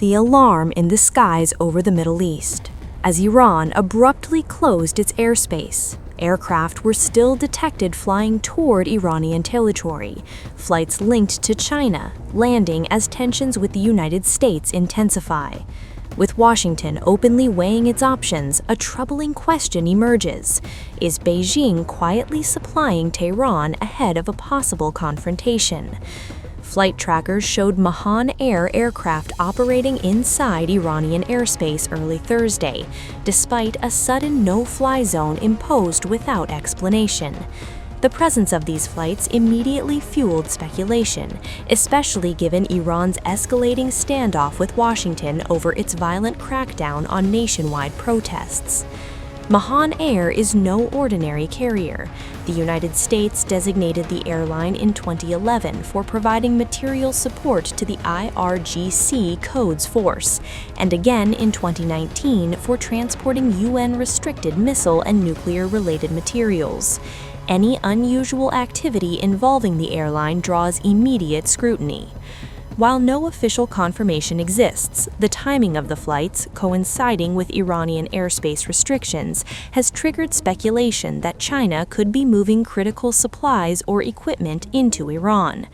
The alarm in the skies over the Middle East. As Iran abruptly closed its airspace, aircraft were still detected flying toward Iranian territory, flights linked to China landing as tensions with the United States intensify. With Washington openly weighing its options, a troubling question emerges. Is Beijing quietly supplying Tehran ahead of a possible confrontation? Flight trackers showed Mahan Air aircraft operating inside Iranian airspace early Thursday, despite a sudden no-fly zone imposed without explanation. The presence of these flights immediately fueled speculation, especially given Iran's escalating standoff with Washington over its violent crackdown on nationwide protests. Mahan Air is no ordinary carrier. The United States designated the airline in 2011 for providing material support to the IRGC-Qods Force, and again in 2019 for transporting UN-restricted missile and nuclear-related materials. Any unusual activity involving the airline draws immediate scrutiny. While no official confirmation exists, the timing of the flights, coinciding with Iranian airspace restrictions, has triggered speculation that China could be moving critical supplies or equipment into Iran.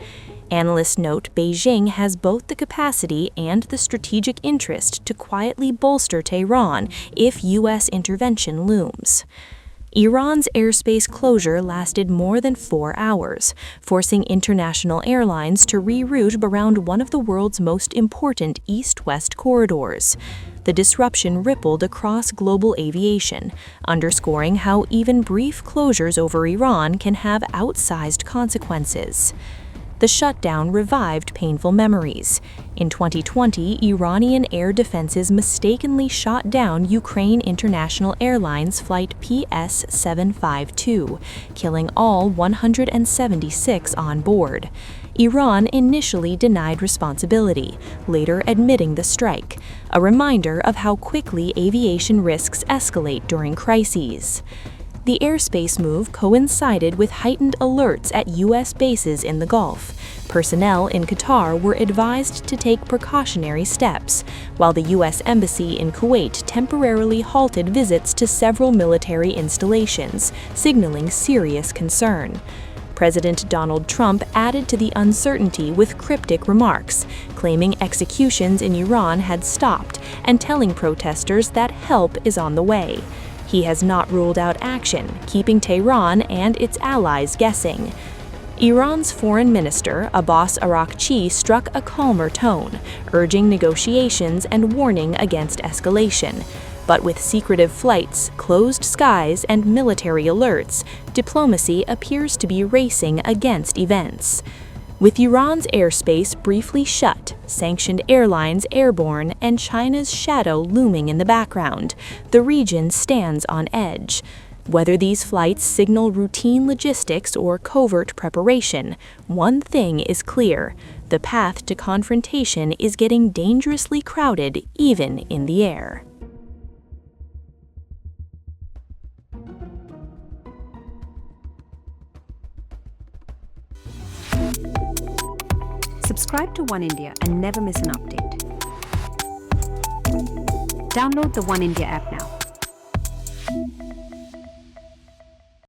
Analysts note Beijing has both the capacity and the strategic interest to quietly bolster Tehran if U.S. intervention looms. Iran's airspace closure lasted more than 4 hours, forcing international airlines to reroute around one of the world's most important east-west corridors. The disruption rippled across global aviation, underscoring how even brief closures over Iran can have outsized consequences. The shutdown revived painful memories. In 2020, Iranian air defenses mistakenly shot down Ukraine International Airlines Flight PS-752, killing all 176 on board. Iran initially denied responsibility, later admitting the strike, a reminder of how quickly aviation risks escalate during crises. The airspace move coincided with heightened alerts at U.S. bases in the Gulf. Personnel in Qatar were advised to take precautionary steps, while the U.S. Embassy in Kuwait temporarily halted visits to several military installations, signaling serious concern. President Donald Trump added to the uncertainty with cryptic remarks, claiming executions in Iran had stopped and telling protesters that help is on the way. He has not ruled out action, keeping Tehran and its allies guessing. Iran's foreign minister, Abbas Araghchi, struck a calmer tone, urging negotiations and warning against escalation. But with secretive flights, closed skies, and military alerts, diplomacy appears to be racing against events. With Iran's airspace briefly shut, sanctioned airlines airborne, and China's shadow looming in the background, the region stands on edge. Whether these flights signal routine logistics or covert preparation, one thing is clear: the path to confrontation is getting dangerously crowded even in the air. Subscribe to One India and never miss an update. Download the One India app now.